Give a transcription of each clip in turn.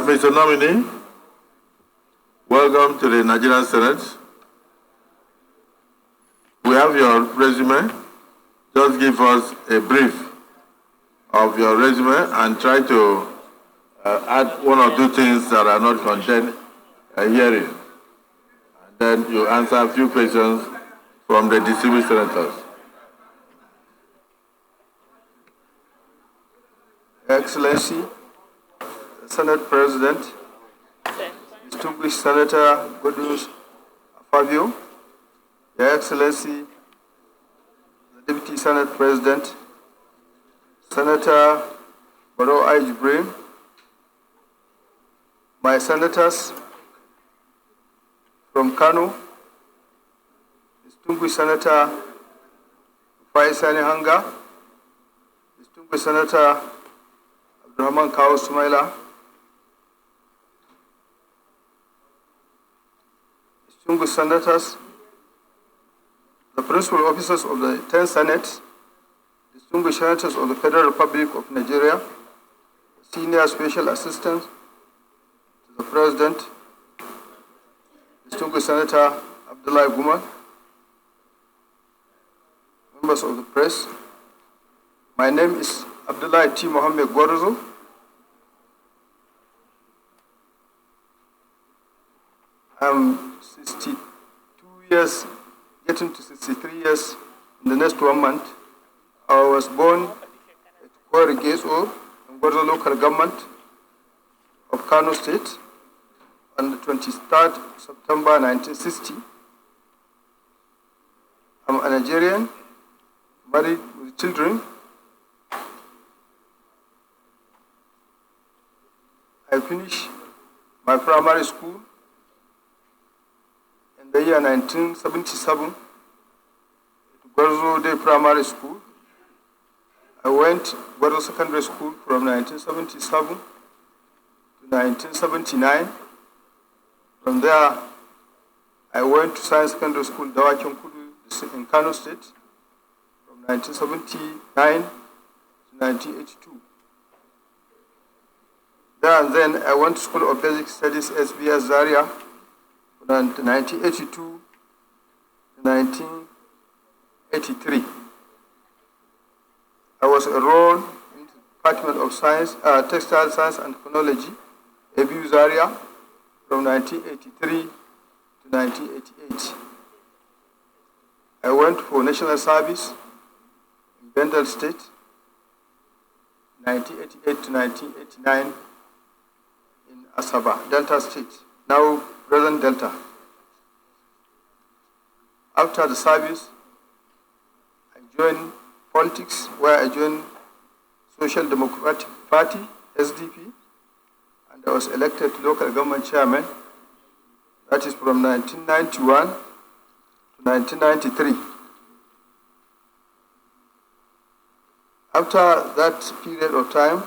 Mr. Nominee, welcome to the Nigerian Senate. We have your resume. Just give us a brief of your resume and try to add one or two things that are not contained herein. And then you answer a few questions from the distinguished senators. Excellency, Senate President, distinguished Senator Godus Fabio, Your Excellency, the Deputy Senate President, Senator Baro Jibril, my senators from Kano, distinguished Senator Faisani Hanga, distinguished Senator Abdullahi Kawo Sumaila, distinguished senators, the principal officers of the 10th Senate, distinguished senators of the Federal Republic of Nigeria, senior special assistants to the President, distinguished Senator Abdullahi Guma, members of the press. My name is Abdullahi T. Mohammed Gwarzo. I'm 62 years, getting to 63 years in the next 1 month. I was born at Gwarzo in Gwarzo local government of Kano State on the 23rd September 1960. I'm a Nigerian, married with children. I finished my primary school in the year 1977 at Gwarzo Day Primary School. I went to Gwarzo Secondary School from 1977 to 1979. From there, I went to Science Secondary School, Dawakin Kudu in Kano State from 1979 to 1982. There and then I went to School of Basic Studies, SBS Zaria, from 1982 to 1983. I was enrolled in the Department of Science, Textile Science and Technology, ABU Zaria, from 1983 to 1988. I went for National Service in Bendel State, 1988 to 1989. Asaba, Delta State, now present Delta. After the service, I joined politics, where I joined Social Democratic Party, SDP, and I was elected local government chairman. That is from 1991 to 1993. After that period of time,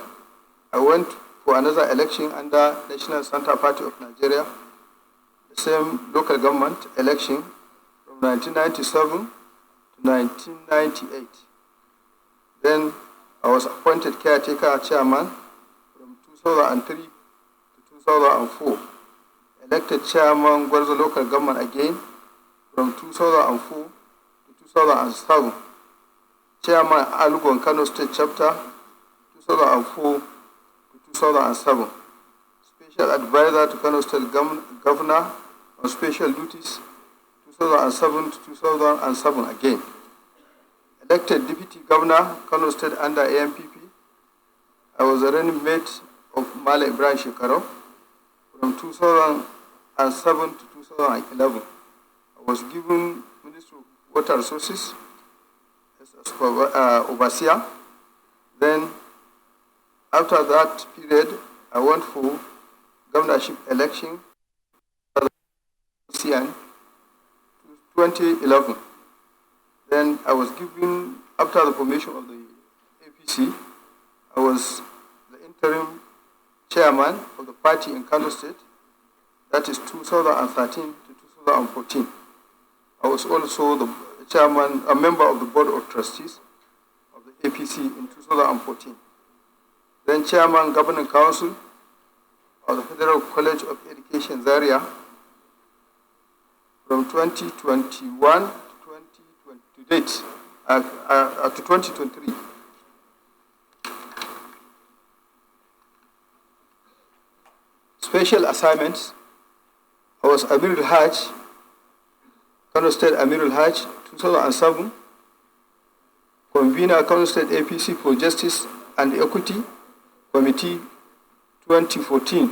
I went for another election under National Center Party of Nigeria, the same local government election from 1997 to 1998. Then I was appointed caretaker chairman from 2003 to 2004. Elected chairman Gwarzo local government again from 2004 to 2007. Chairman Alugon Kano State chapter 2004 to 2007. Special advisor to Kano State Governor on special duties 2007 to 2007 again. Elected deputy governor Kano State under AMPP. I was a running mate of Mala Ibrahim Shekaro from 2007 to 2011. I was given Ministry of Water Resources as overseer. Then, after that period, I went for governorship election in 2011. Then I was given, after the formation of the APC, I was the interim chairman of the party in Kano State. That is 2013 to 2014. I was also the chairman, a member of the board of trustees of the APC in 2014. Then chairman governing council of the Federal College of Education, Zaria, from 2021 to 2023. Special assignments. I was Amirul Hajj, Kano State Amirul Hajj, 2007, Convener Kano State APC for Justice and Equity Committee, 2014,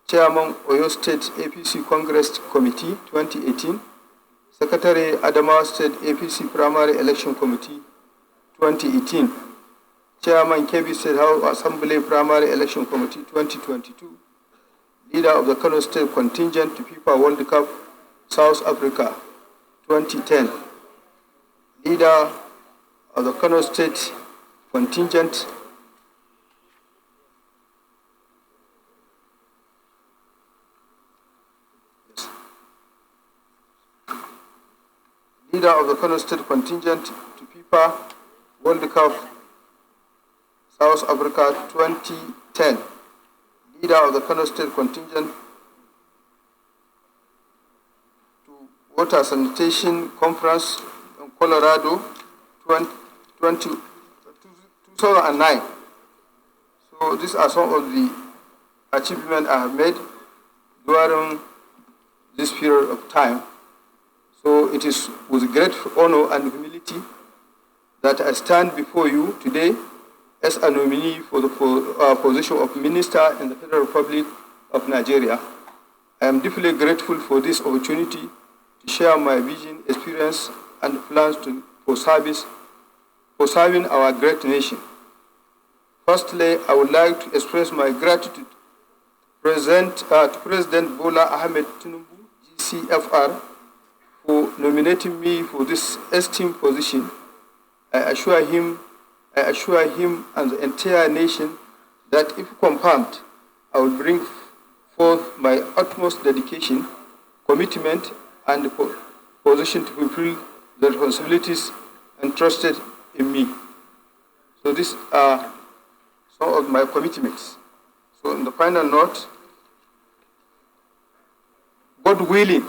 Chairman Oyo State APC Congress Committee, 2018, Secretary Adamawa State APC Primary Election Committee, 2018, Chairman Kebbi State House Assembly Primary Election Committee, 2022, Leader of the Kano State Contingent to FIFA World Cup, South Africa, 2010, Leader of the Kano State Contingent Leader of the Kano State Contingent to FIFA World Cup, South Africa, 2010. Leader of the Kano State Contingent to Water Sanitation Conference in Colorado, 2009. So these are some of the achievements I have made during this period of time. So it is with great honor and humility that I stand before you today as a nominee for the position of Minister in the Federal Republic of Nigeria. I am deeply grateful for this opportunity to share my vision, experience, and plans for serving our great nation. Firstly, I would like to express my gratitude to President Bola Ahmed Tinubu, GCFR, for nominating me for this esteemed position. I assure him and the entire nation that if confirmed, I will bring forth my utmost dedication, commitment, and position to fulfill the responsibilities entrusted in me. So these are some of my commitments. So in the final note, God willing,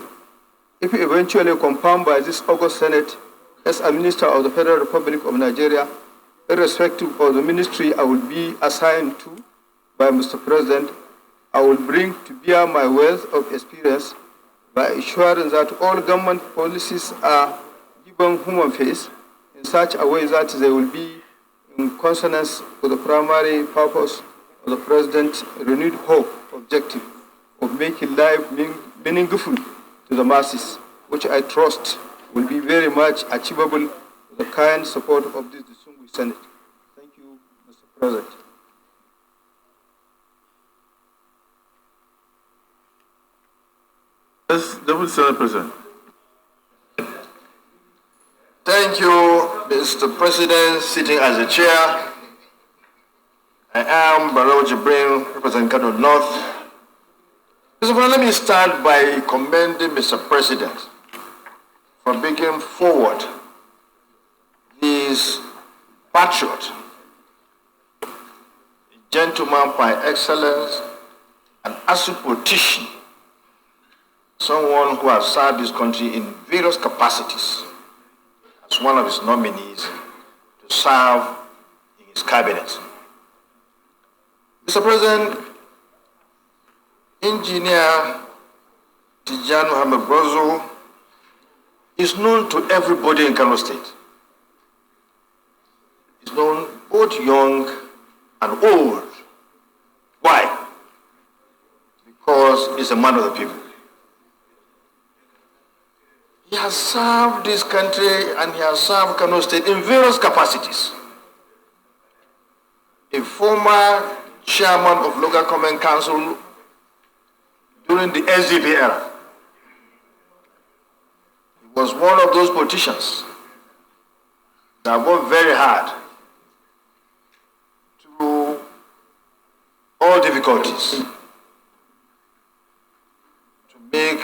if eventually confirmed by this August Senate as a Minister of the Federal Republic of Nigeria, irrespective of the ministry I will be assigned to by Mr. President, I will bring to bear my wealth of experience by ensuring that all government policies are given human face in such a way that they will be in consonance with the primary purpose of the President's renewed hope objective of making life meaningful to the masses, which I trust will be very much achievable with the kind support of this distinguished Senate. Thank you, Mr. President. Yes, Deputy Senate President. Thank you, Mr. President, sitting as the chair. I am Barrow Jibrin, representing Kano North. Mr. President, let me start by commending Mr. President for bringing forward this patriot, a gentleman by excellence, an asset politician, someone who has served this country in various capacities as one of his nominees to serve in his cabinet. Mr. President, Engineer Muhammad Gwarzo is known to everybody in Kano State. He's known both young and old. Why? Because he's a man of the people. He has served this country and he has served Kano State in various capacities. A former chairman of local government council during the SDP era. He was one of those politicians that worked very hard through all difficulties to make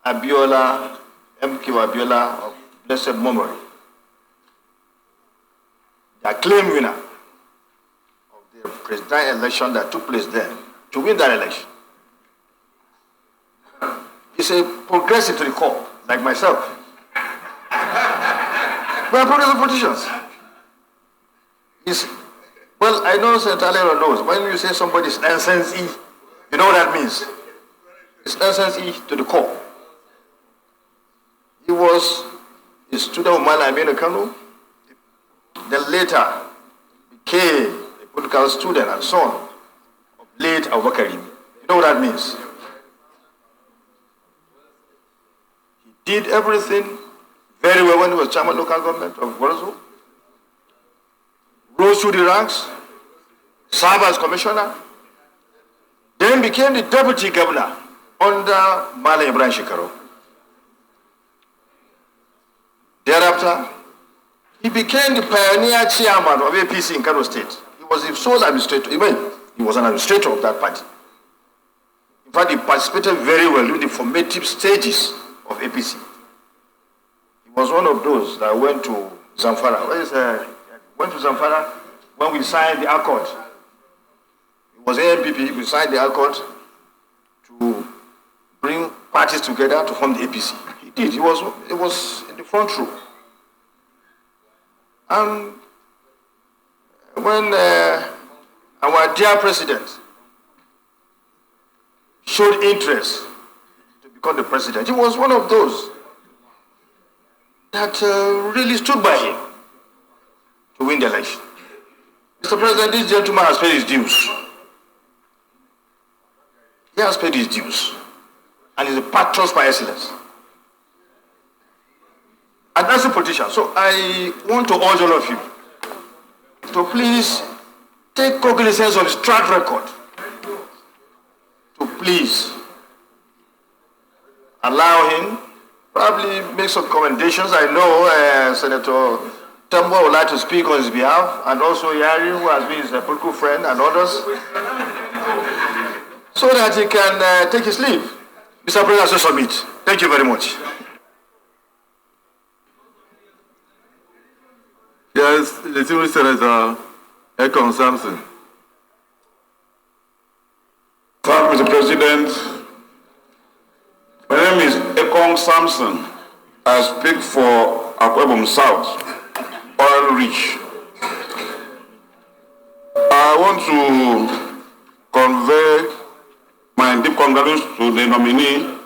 Abiola, MK Abiola of blessed memory, the acclaimed winner of the presidential election that took place then, to win that election. He's a progressive to the core, like myself. We are progressive politicians. Well, I know Senator Alero knows. When you say somebody is NSE, you know what that means. It's NSE to the core. He was a student of mine, in Kano. Then later became a political student and son of late Abdullahi. You know what that means? He did everything very well when he was chairman of local government of Gwarzo. Rose through the ranks, served as commissioner, then became the deputy governor under Malam Ibrahim Shekaru. Thereafter, he became the pioneer chairman of APC in Kano State. He was the sole administrator, he was an administrator of that party. In fact, he participated very well in the formative stages of APC. He was one of those that went to Zamfara. Went to Zamfara when we signed the accord. It was ANPP, we signed the accord to bring parties together to form the APC. He did, it was in the front row. And when our dear president showed interest to become the president, he was one of those that really stood by him to win the election. Mr. President, this gentleman has paid his dues. He has paid his dues. And he's a patron by excellence. And that's a politician. So I want to urge all of you to please take cognizance of his track record. To please allow him, probably make some commendations. I know Senator Tambo would like to speak on his behalf, and also Yari, who has been his political friend, and others, so that he can take his leave. Mr. President, so submit. Thank you very much. Yes, the distinguished Senator Ekong Samson. Thank you, Mr. President. My name is Ekong Samson. I speak for Akwebom South, oil rich. I want to convey my deep congratulations to the nominee.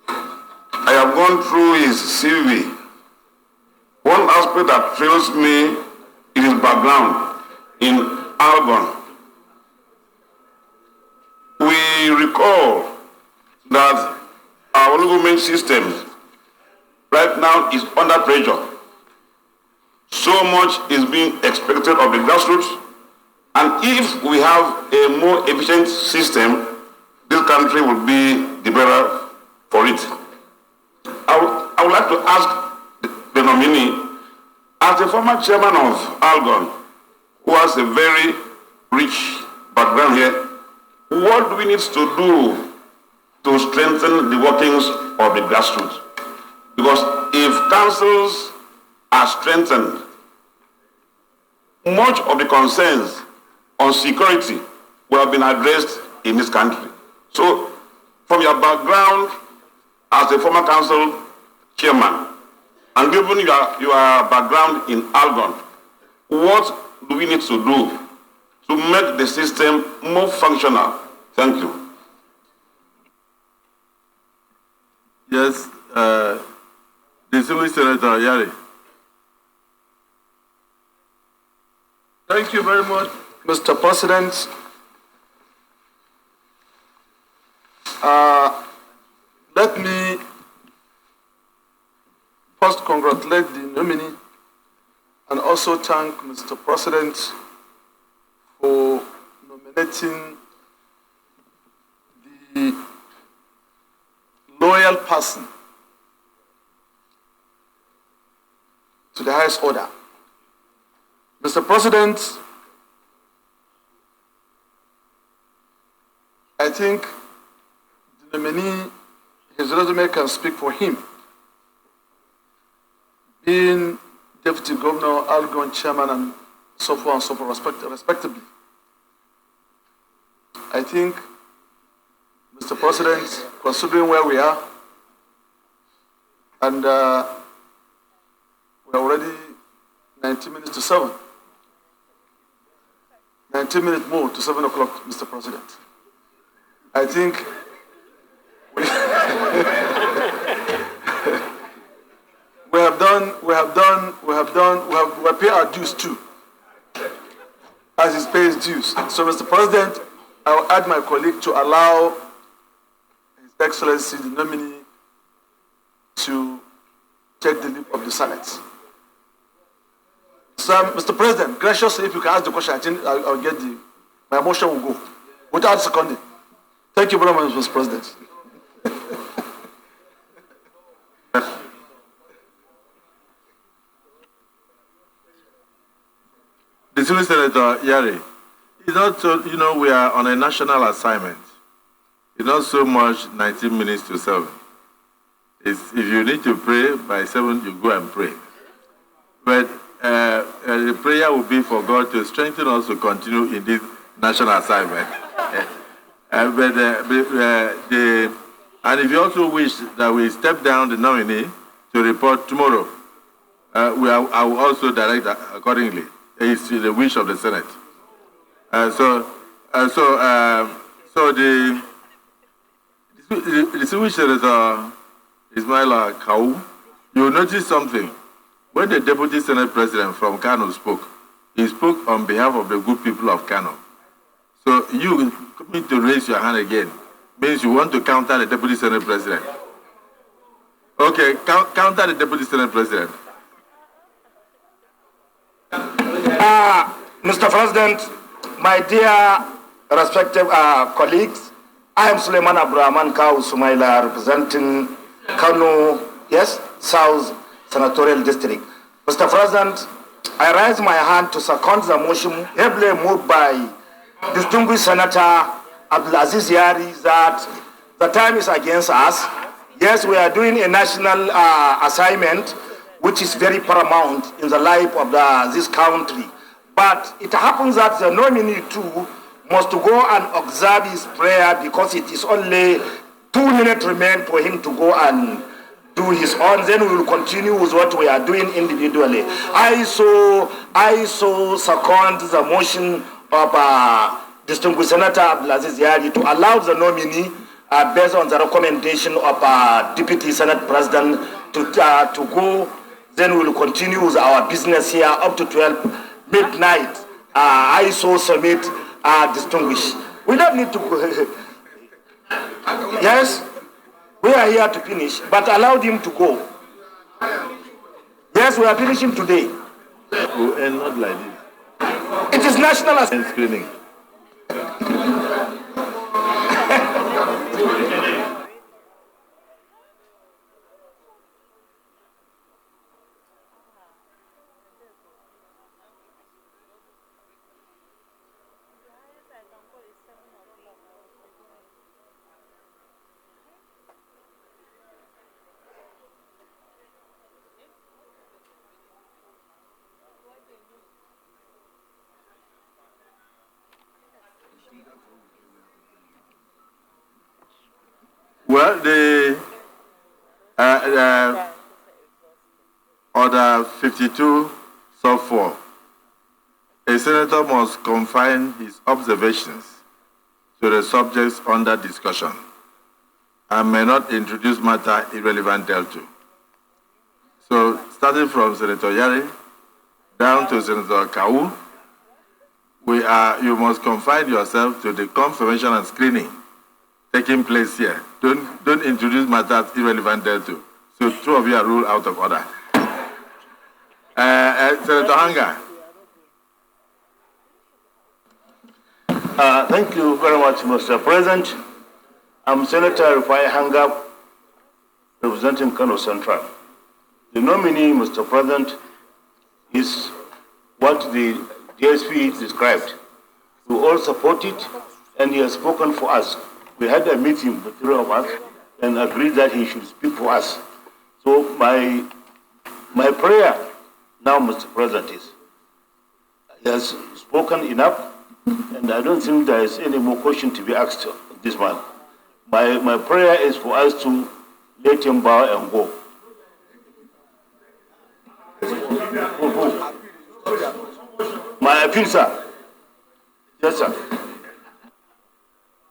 I have gone through his CV. One aspect that thrills me is his background in Algon. We recall that our government system right now is under pressure. So much is being expected of the grassroots, and if we have a more efficient system, this country will be the better for it. I would like to ask the nominee, as a former chairman of Algon, who has a very rich background here, what do we need to do to strengthen the workings of the grassroots? Because if councils are strengthened, much of the concerns on security will have been addressed in this country. So, from your background as a former council chairman, and given your background in Algon, what do we need to do to make the system more functional? Thank you. Yes, distinguished Senator Yari. Thank you very much, Mr. President. Let me first congratulate the nominee and also thank Mr. President for nominating the loyal person to the highest order. Mr. President, I think the nominee, his resume can speak for him. Being Deputy Governor, Algon Chairman, and so forth, respectively. I think Mr. President, considering where we are, and we're already 19 minutes to 7. 19 minutes more to 7 o'clock, Mr. President. I think we pay our dues too, as he pays dues. So, Mr. President, I will add my colleague to allow His Excellency, the nominee, to take the lead of the Senate. So, Mr. President, graciously, if you can ask the question, I think I'll get my motion will go without seconding. Thank you very much, Mr. President. Distinguished Senator Yari, it's not so, we are on a national assignment. It's not so much 19 minutes to 7. If you need to pray by 7, you go and pray. But the prayer will be for God to strengthen us to continue in this national assignment. And if you also wish that we step down the nominee to report tomorrow, I will also direct accordingly. It's the wish of the Senate. So the distinguished Senator Ismail Kau, you will notice something. When the Deputy Senate President from Kano spoke, he spoke on behalf of the good people of Kano. So you coming to raise your hand again means you want to counter the Deputy Senate President. Okay, counter the Deputy Senate President. Mr. President, my dear respective colleagues, I am Suleiman Abdurrahman Kau Sumaila, representing Kano, yes, South Senatorial District. Mr. President, I raise my hand to second the motion heavily moved by distinguished Senator Abdullahi that the time is against us. Yes, we are doing a national assignment which is very paramount in the life of this country. But it happens that the nominee too must go and observe his prayer because it is only 2 minutes remain for him to go and do his own. Then we will continue with what we are doing individually. I so second the motion of distinguished Senator Abdullahi to allow the nominee, based on the recommendation of Deputy Senate President, to go. Then we will continue with our business here up to 12 midnight. I so submit distinguished. We don't need to go. Yes, we are here to finish, but allow him to go. Yes, we are finishing today. We'll end not like this. It is national assignment. Screening. Well, the Order 52, sub 4. A senator must confine his observations to the subjects under discussion and may not introduce matter irrelevant thereto. So, starting from Senator Yari down to Senator Kau, you must confine yourself to the confirmation and screening taking place here. Don't introduce matters irrelevant thereto. So 2 of you are ruled out of order. Senator Hanga. Thank you very much, Mr. President. I'm Senator Rufai Hanga, representing Kano Central. The nominee, Mr. President, is what the DSP described. We all support it, and he has spoken for us. We had a meeting, the 3 of us, and agreed that he should speak for us. So my prayer now, Mr. President, is he has spoken enough, and I don't think there is any more question to be asked of this man. my prayer is for us to let him bow and go. My appeal, sir. Yes, sir.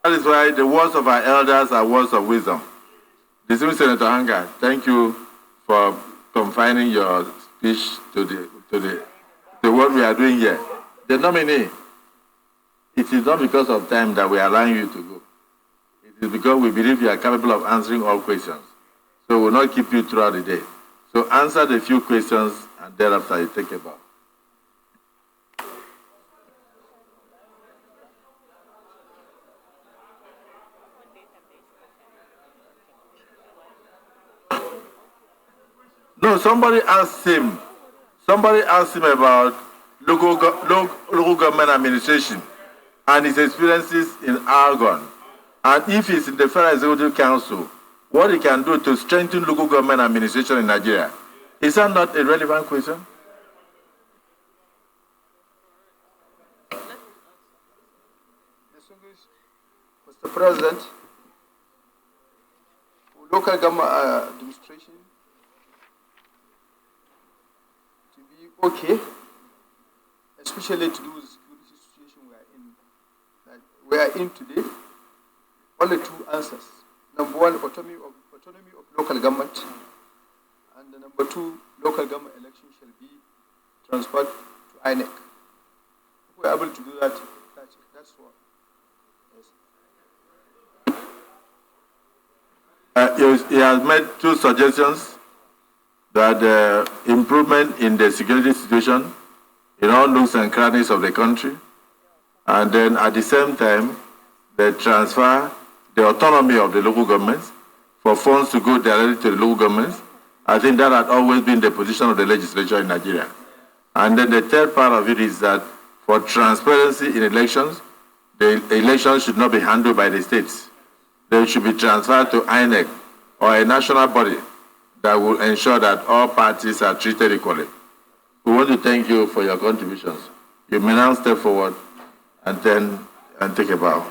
That is why the words of our elders are words of wisdom. Distinguished Senator Hanga, thank you for confining your speech to what we are doing here. The nominee, it is not because of time that we are allowing you to go. It is because we believe you are capable of answering all questions. So we will not keep you throughout the day. So answer the few questions and thereafter you take a bow. No, somebody asked him about local government administration and his experiences in Argonne. And if he's in the Federal Executive Council, what he can do to strengthen local government administration in Nigeria. Is that not a relevant question? Distinguished Mr. President, for local government administration to be okay, especially to do with the security situation we are in today, only two answers. Number one, autonomy of local government, and the number two, local government elections shall be transferred to INEC. If we are able to do that, that's what. Yes. He has made two suggestions, that improvement in the security situation in all nooks and crannies of the country, and then at the same time, the transfer, the autonomy of the local governments, for funds to go directly to the local governments. I think that had always been the position of the legislature in Nigeria. And then the third part of it is that for transparency in elections, the elections should not be handled by the states. They should be transferred to INEC or a national body that will ensure that all parties are treated equally. We want to thank you for your contributions. You may now step forward and take a bow.